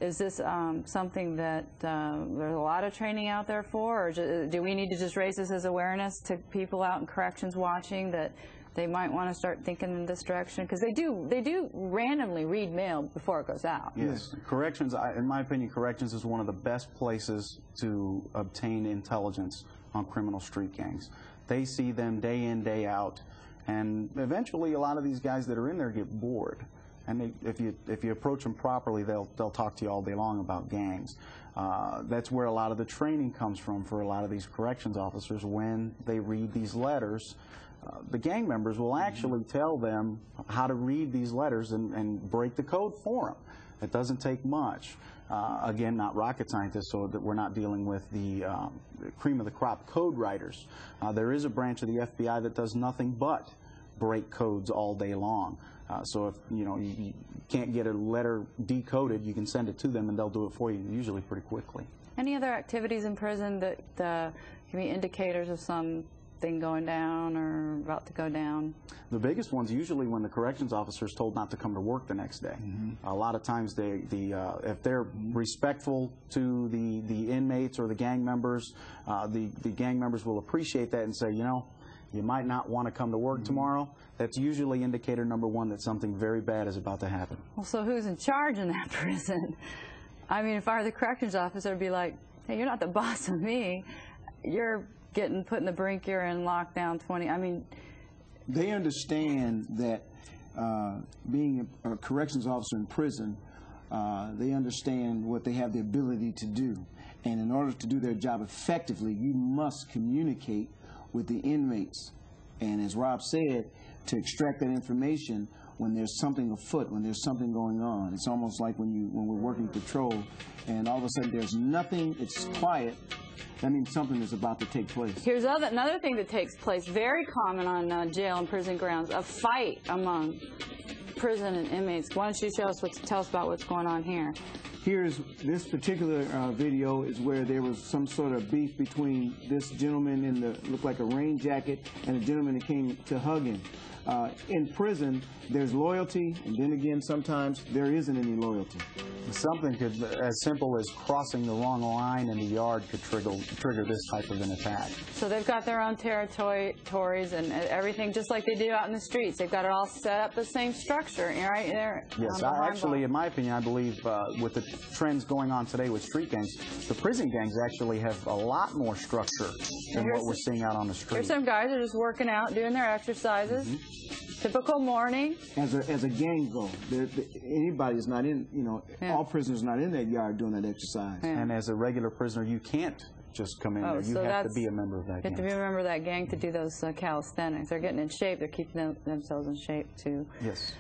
Is this something that there's a lot of training out there for, or do we need to just raise this as awareness to people out in corrections watching that they might want to start thinking in this direction? Because they do randomly read mail before it goes out. Yes, corrections, in my opinion, corrections is one of the best places to obtain intelligence on criminal street gangs. They see them day in, day out, and eventually a lot of these guys that are in there get bored. And if you approach them properly, they'll talk to you all day long about gangs. That's where a lot of the training comes from for a lot of these corrections officers. When they read these letters, the gang members will actually tell them how to read these letters and break the code for them. It doesn't take much. Again, not rocket scientists, so that we're not dealing with the cream of the crop code writers. There is a branch of the FBI that does nothing but break codes all day long. So if you can't get a letter decoded, you can send it to them and they'll do it for you, usually pretty quickly. Any other activities in prison that can be indicators of something going down or about to go down? The biggest one's usually when the corrections officer is told not to come to work the next day. A lot of times if they're respectful to the inmates or the gang members, the gang members will appreciate that and say, you might not want to come to work tomorrow. That's usually indicator number one that something very bad is about to happen. Well, so who's in charge in that prison? I mean, if I were the corrections officer, I'd be like, hey, you're not the boss of me. You're getting put in the brink, you're in lockdown 20. I mean, they understand that being a corrections officer in prison, they understand what they have the ability to do. And in order to do their job effectively, you must communicate with the inmates. And as Rob said, to extract that information when there's something afoot, when there's something going on. It's almost like when we're working patrol and all of a sudden there's nothing, it's quiet, that means something is about to take place. Here's another thing that takes place, very common on jail and prison grounds, a fight among prison and inmates. Why don't you tell us about what's going on here? Here's this particular video is where there was some sort of beef between this gentleman in the looked like a rain jacket and a gentleman that came to hug him. In prison, there's loyalty, and then again, sometimes there isn't any loyalty. Something as simple as crossing the wrong line in the yard could trigger this type of an attack. So they've got their own territories and everything, just like they do out in the streets. They've got it all set up the same structure, right there. Yes, actually, in my opinion, I believe with the trends going on today with street gangs, the prison gangs actually have a lot more structure than what we're seeing out on the street. Here's some guys that are just working out, doing their exercises. Typical morning. As a gang goal, anybody is not in, all prisoners not in that yard doing that exercise. And as a regular prisoner, you can't just come in there. You have to be a member of that gang. You have to be a member of that gang to do those calisthenics. They're getting in shape. They're keeping themselves in shape, too. Yes.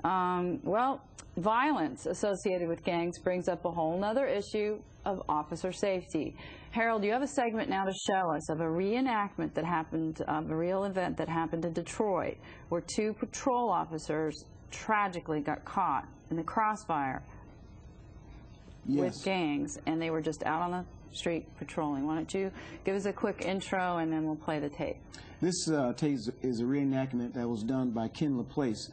Well, violence associated with gangs brings up a whole other issue of officer safety. Harold, you have a segment now to show us of a reenactment that happened, of a real event that happened in Detroit, where 2 patrol officers tragically got caught in the crossfire with gangs, and they were just out on the street patrolling. Why don't you give us a quick intro, and then we'll play the tape. This tape is a reenactment that was done by Ken LaPlace.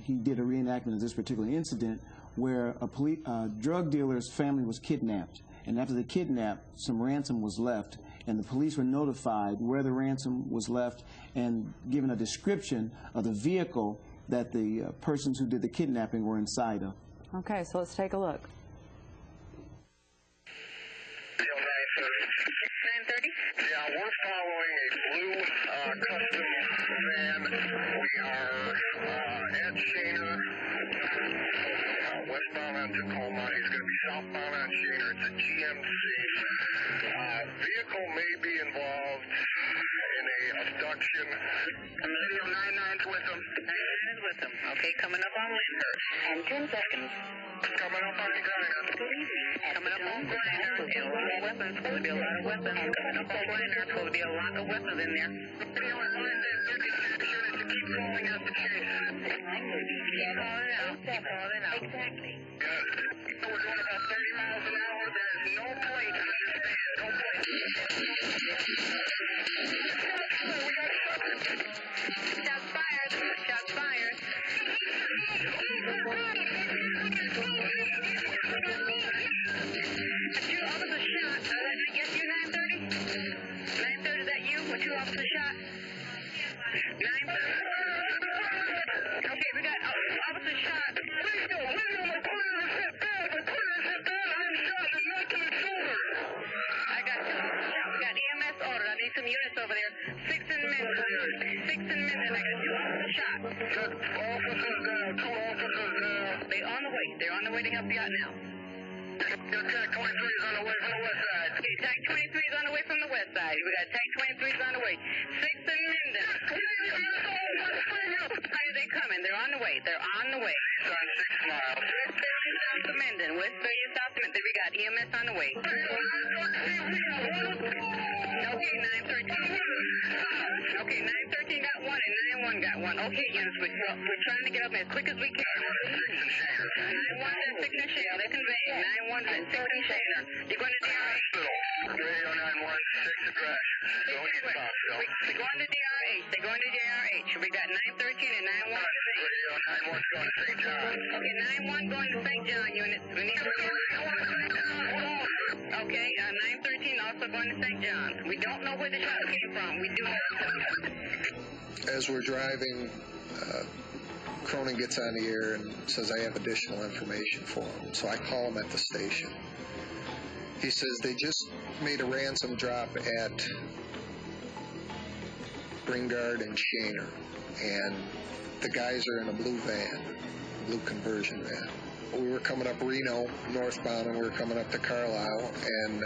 He did a reenactment of this particular incident where a drug dealer's family was kidnapped. And after the kidnap, some ransom was left, and the police were notified where the ransom was left and given a description of the vehicle that the persons who did the kidnapping were inside of. Okay, so let's take a look. 930? Yeah, we're following a blue custom van. We are at Shaner, westbound on Tacoma. He's going to be southbound on Shaner. It's a GMC. Vehicle may be involved in a abduction. Radio 99's with him. 99 is with him. Okay, coming up on Lyndhurst. And 10 seconds. Coming up on Grinder. Coming up on Grinder. And a lot of weapons. Going to be a lot of weapons. Coming up on Grinder. Going to be a lot of weapons in there. Radio 99 sure to keep rolling out the chase. Keep calling out. Keep calling out. Exactly. Good. We're going about 30 miles an hour. There's no plate. No plate. Shots fired. Shots fired. any help you got now? Tank 23 is on the way from the west side. Okay, Tank 23 is on the way from the west side. We got Tank 23 is on the way. 6th and Minden. They're coming. They're on the way. They're on the way. It's on 6 miles. West 30 south of Minden. West 30 south of Minden. We got EMS on the way. Okay, 913. Okay, 913 got one and 91 got one. Okay, units, we're trying to get up as quick as we can. 91 is Signet Shale. They're conveying. 91 is Signet Shale. You're going to DRH. Radio 91, 6 address. They're going to DRH. They're going to DRH. We got 913 and 91. Radio 91 going to St. John. Okay, 91 going to St. John units. We need to okay, 913 also going to St. John's. We don't know where the shot came from. We do know. As we're driving, Cronin gets on the air and says, I have additional information for him. So I call him at the station. He says they just made a ransom drop at Bringard and Shaner, and the guys are in a blue van, a blue conversion van. We were coming up Reno northbound, and we were coming up to Carlisle, and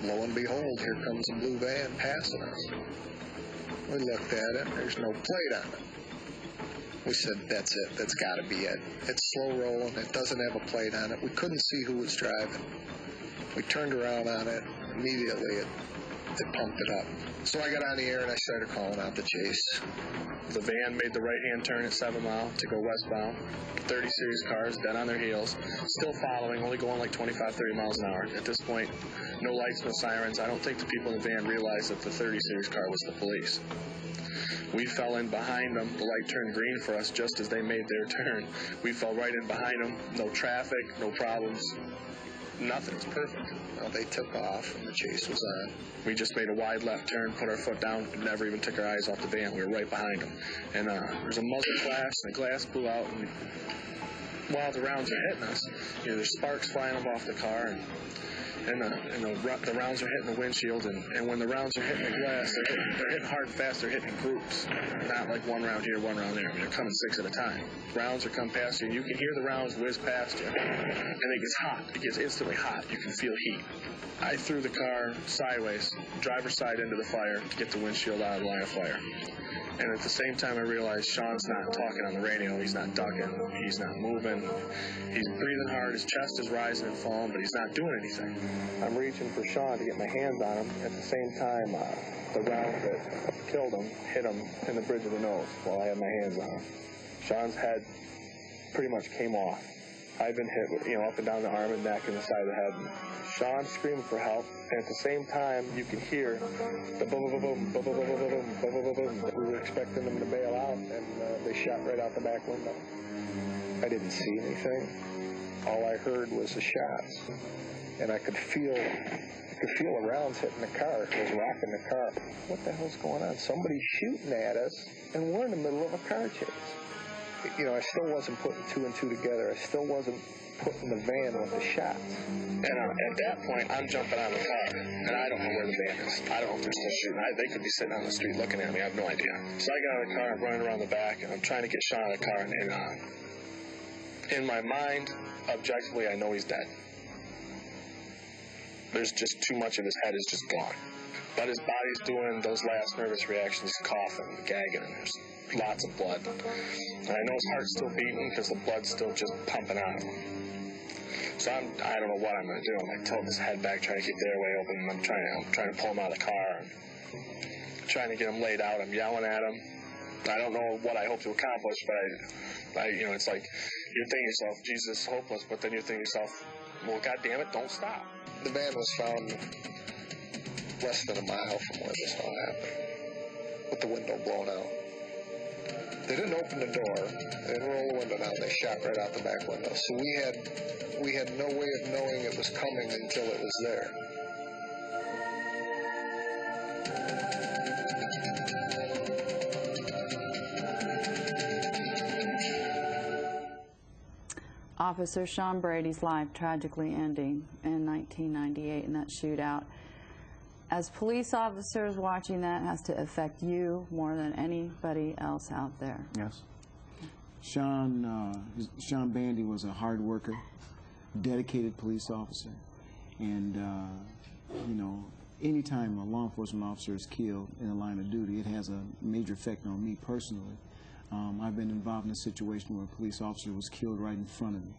lo and behold, here comes a blue van passing us. We looked at it. There's no plate on it. We said, that's it. That's got to be it. It's slow rolling. It doesn't have a plate on it. We couldn't see who was driving. We turned around on it. Immediately, it pumped it up. So I got on the air, and I started calling out the chase. The van made the right-hand turn at 7 Mile to go westbound. 30 series cars dead on their heels, still following, only going like 25, 30 miles an hour. At this point, no lights, no sirens. I don't think the people in the van realized that the 30 series car was the police. We fell in behind them. The light turned green for us just as they made their turn. We fell right in behind them. No traffic, no problems. Nothing. It's perfect. Well, they took off, and the chase was on. We just made a wide left turn, put our foot down, and never even took our eyes off the van. We were right behind them. And there's a muzzle flash, and the glass blew out, and while the rounds are hitting us, there's sparks flying up off the car, and the rounds are hitting the windshield, and when the rounds are hitting the glass, they're hitting hard and fast. They're hitting in groups, not like one round here, one round there. I mean, they're coming 6 at a time. Rounds are coming past you, and you can hear the rounds whiz past you, and it gets hot. It gets instantly hot. You can feel heat. I threw the car sideways, driver's side into the fire to get the windshield out of the line of fire. And at the same time, I realized Sean's not talking on the radio. He's not ducking. He's not moving. He's breathing hard. His chest is rising and falling, but he's not doing anything. I'm reaching for Sean to get my hands on him. At the same time, the round that killed him hit him in the bridge of the nose while I had my hands on him. Sean's head pretty much came off. I've been hit, up and down the arm and neck and the side of the head. And Sean screaming for help, and at the same time, you can hear the boom, boom, boom, boom, boom, boom, boom, boom, boom, boom, boom. We were expecting them to bail out, and they shot right out the back window. I didn't see anything. All I heard was the shots, and I could feel the rounds hitting the car. It was rocking the car. What the hell's going on? Somebody's shooting at us, and we're in the middle of a car chase. I still wasn't putting 2 and 2 together. I still wasn't putting the van with the shots. And at that point, I'm jumping on the car, and I don't know where the van is. I don't know if they're still shooting. They could be sitting on the street looking at me. I have no idea. So I get out of the car, I'm running around the back, and I'm trying to get Sean out of the car. And in my mind, objectively, I know he's dead. There's just too much of his head is just gone. But his body's doing those last nervous reactions, coughing, gagging, and there's lots of blood. And I know his heart's still beating because the blood's still just pumping out of him. So I don't know what I'm going to do. I'm like tilting his head back, trying to keep the airway open, and I'm trying to pull him out of the car, and trying to get him laid out. I'm yelling at him. I don't know what I hope to accomplish, but it's like you're thinking to yourself, Jesus is hopeless, but then you're thinking to yourself, well, God damn it, don't stop. The van was found less than a mile from where this all happened, with the window blown out. They didn't open the door. They didn't roll the window down. They shot right out the back window. So we had no way of knowing it was coming until it was there. Officer Sean Brady's life tragically ending in 1998 in that shootout. As police officers, watching that has to affect you more than anybody else out there. Yes. Sean Bandy was a hard worker. dedicated police officer. And, you know, anytime a law enforcement officer is killed in the line of duty, it has a major effect on me personally. I've been involved in a situation where a police officer was killed right in front of me.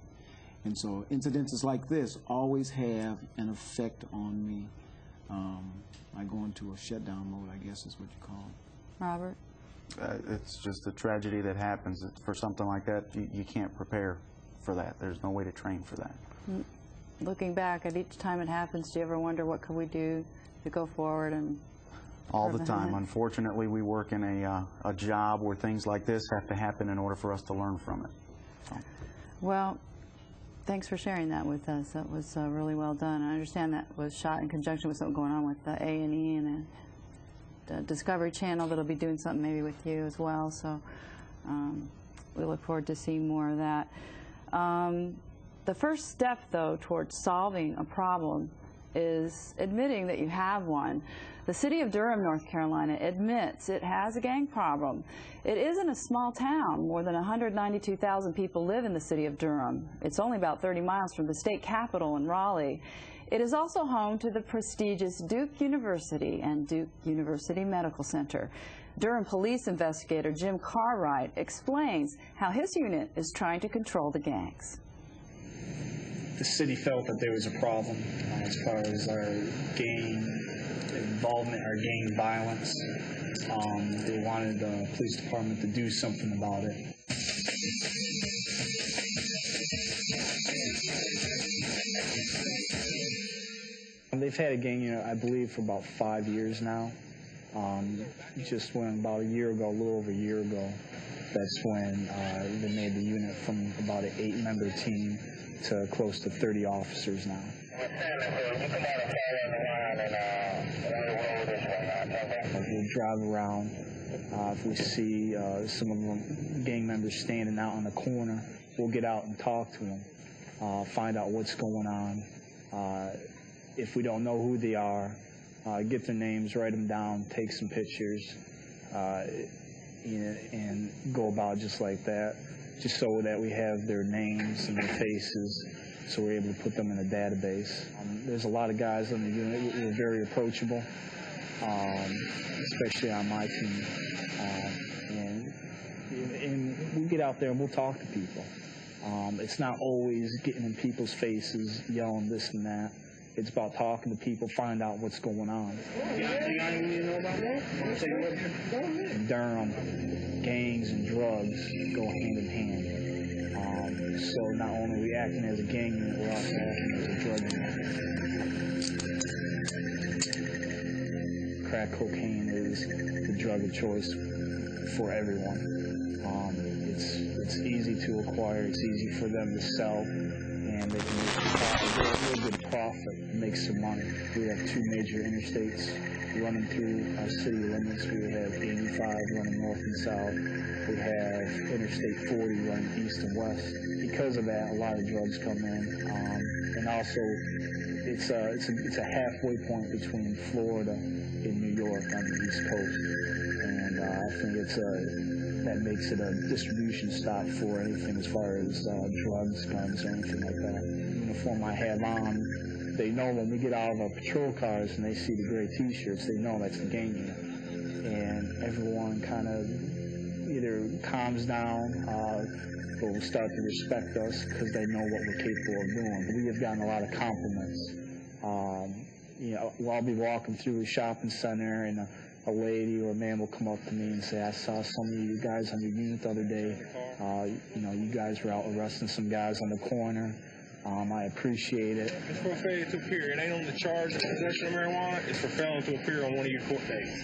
And so incidences like this always have an effect on me. I go into a shutdown mode, I guess is what you call it. Robert? It's just a tragedy that happens. For something like that, you can't prepare for that. There's no way to train for that. Looking back at each time it happens, do you ever wonder what could we do to go forward and all the time? Unfortunately, we work in a job where things like this have to happen in order for us to learn from it. So. Well, thanks for sharing that with us. That was really well done. I understand that was shot in conjunction with something going on with the A&E and the Discovery Channel that'll be doing something maybe with you as well. So we look forward to seeing more of that. The first step, though, towards solving a problem is admitting that you have one. The city of Durham, North Carolina admits it has a gang problem. It isn't a small town. More than 192,000 people live in the city of Durham. It's only about 30 miles from the state capital in Raleigh. It is also home to the prestigious Duke University and Duke University Medical Center. Durham police investigator Jim Cartwright explains how his unit is trying to control the gangs. The city felt that there was a problem as far as our gang involvement, our gang violence. They wanted the police department to do something about it. They've had a gang unit, I believe, for about 5 years now. Just when about a year ago, a little over a year ago, that's when they made the unit from about an 8-member team to close to 30 officers now. We'll drive around. If we see some of them gang members standing out on the corner, we'll get out and talk to them, find out what's going on. If we don't know who they are, get their names, write them down, take some pictures, and go about just like that, just so that we have their names and their faces, so we're able to put them in a database. There's a lot of guys in the unit. We're very approachable, especially on my team. And we get out there and we'll talk to people. It's not always getting in people's faces, yelling this and that. It's about talking to people, find out what's going on. In Durham, gangs and drugs go hand in hand. So not only are we acting as a gang unit, we're also acting as a drug unit. Crack cocaine is the drug of choice for everyone. It's easy to acquire, it's easy for them to sell, and they can make a real good profit, make some money. We have 2 major interstates running through our city limits. We have 85 running north and south. We have Interstate 40 running east and west. Because of that, a lot of drugs come in, and also it's a halfway point between Florida and New York on the East Coast, and I think that makes it a distribution stop for anything as far as drugs, guns, or anything like that. The uniform I have on, they know when we get out of our patrol cars and they see the gray T-shirts, they know that's the gang unit. And everyone kind of either calms down or will start to respect us because they know what we're capable of doing. But we have gotten a lot of compliments. I'll be walking through a shopping center and a lady or a man will come up to me and say, I saw some of you guys on your unit the other day. You guys were out arresting some guys on the corner. I appreciate it. It's for failure to appear. It ain't on the charge of possession of marijuana. It's for failing to appear on one of your court dates.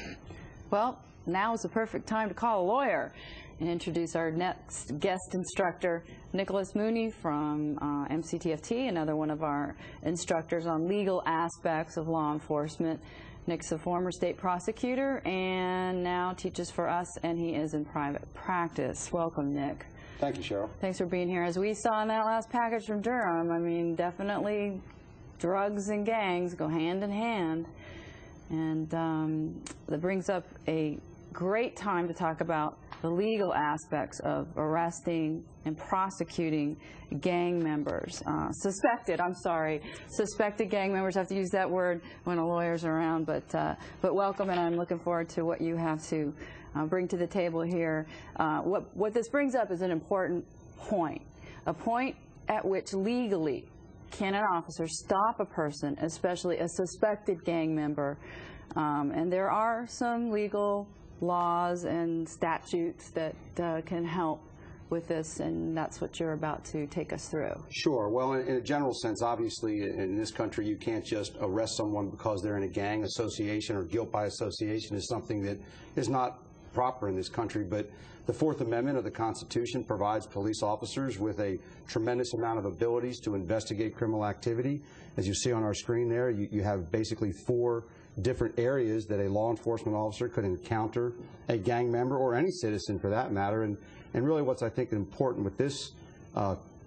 Well, now is the perfect time to call a lawyer and introduce our next guest instructor, Nicholas Mooney from MCTFT, another one of our instructors on legal aspects of law enforcement. Nick's a former state prosecutor and now teaches for us, and he is in private practice. Welcome, Nick. Thank you, Cheryl. Thanks for being here. As we saw in that last package from Durham, I mean, definitely drugs and gangs go hand in hand. And that brings up a great time to talk about the legal aspects of arresting and prosecuting gang members. Suspected gang members. I have to use that word when a lawyer's around, but welcome, and I'm looking forward to what you have to bring to the table here. What this brings up is an important point, a point at which legally can an officer stop a person, especially a suspected gang member. And there are some legal laws and statutes that can help with this, and that's what you're about to take us through. Sure. Well, in a general sense, obviously, in this country, you can't just arrest someone because they're in a gang. Association or guilt by association is something that is not proper in this country, but the Fourth Amendment of the Constitution provides police officers with a tremendous amount of abilities to investigate criminal activity. As you see on our screen there, you have basically 4 different areas that a law enforcement officer could encounter a gang member or any citizen for that matter. And really what's, I think, important with this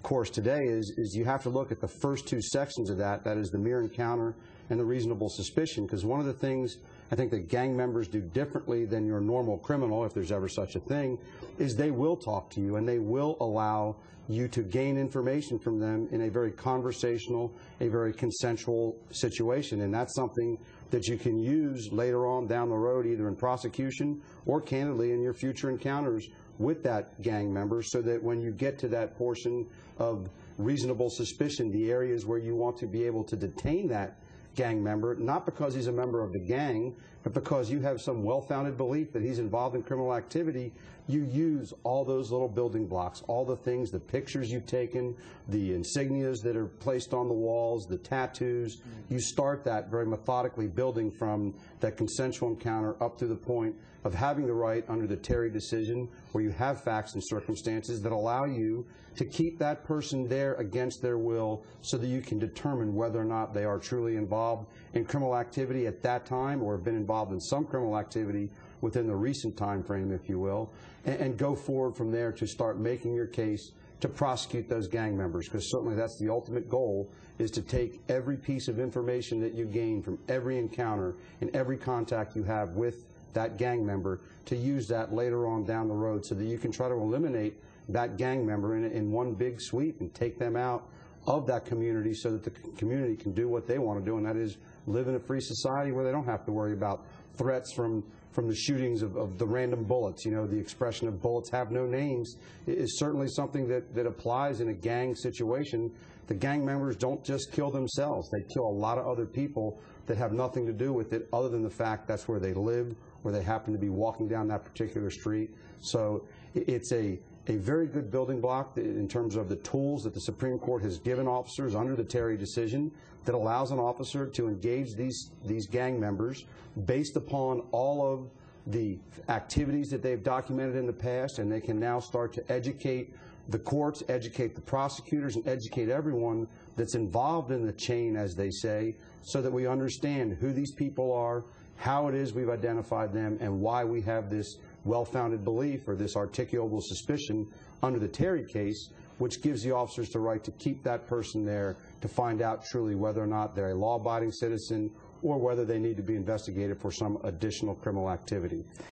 course today is you have to look at the first 2 sections of that is the mere encounter and the reasonable suspicion, because one of the things I think that gang members do differently than your normal criminal, if there's ever such a thing, is they will talk to you and they will allow you to gain information from them in a very conversational, a very consensual situation. And that's something that you can use later on down the road, either in prosecution or candidly in your future encounters with that gang member, so that when you get to that portion of reasonable suspicion, the areas where you want to be able to detain that gang member, not because he's a member of the gang, but because you have some well-founded belief that he's involved in criminal activity, you use all those little building blocks, all the things, the pictures you've taken, the insignias that are placed on the walls, the tattoos. You start that very methodically, building from that consensual encounter up to the point of having the right under the Terry decision, where you have facts and circumstances that allow you to keep that person there against their will, so that you can determine whether or not they are truly involved in criminal activity at that time, or have been involved in some criminal activity within the recent time frame, if you will, and go forward from there to start making your case to prosecute those gang members, because certainly that's the ultimate goal, is to take every piece of information that you gain from every encounter and every contact you have with that gang member, to use that later on down the road, so that you can try to eliminate that gang member in one big sweep and take them out of that community, so that the community can do what they want to do, and that is live in a free society where they don't have to worry about threats from the shootings of the random bullets. You know, the expression of bullets have no names is certainly something that applies in a gang situation. The gang members don't just kill themselves. They kill a lot of other people that have nothing to do with it, other than the fact that's where they live, where they happen to be walking down that particular street. So it's a very good building block in terms of the tools that the Supreme Court has given officers under the Terry decision, that allows an officer to engage these gang members based upon all of the activities that they've documented in the past, and they can now start to educate the courts, educate the prosecutors, and educate everyone that's involved in the chain, as they say, so that we understand who these people are, how it is we've identified them, and why we have this well-founded belief, or this articulable suspicion under the Terry case, which gives the officers the right to keep that person there to find out truly whether or not they're a law-abiding citizen, or whether they need to be investigated for some additional criminal activity.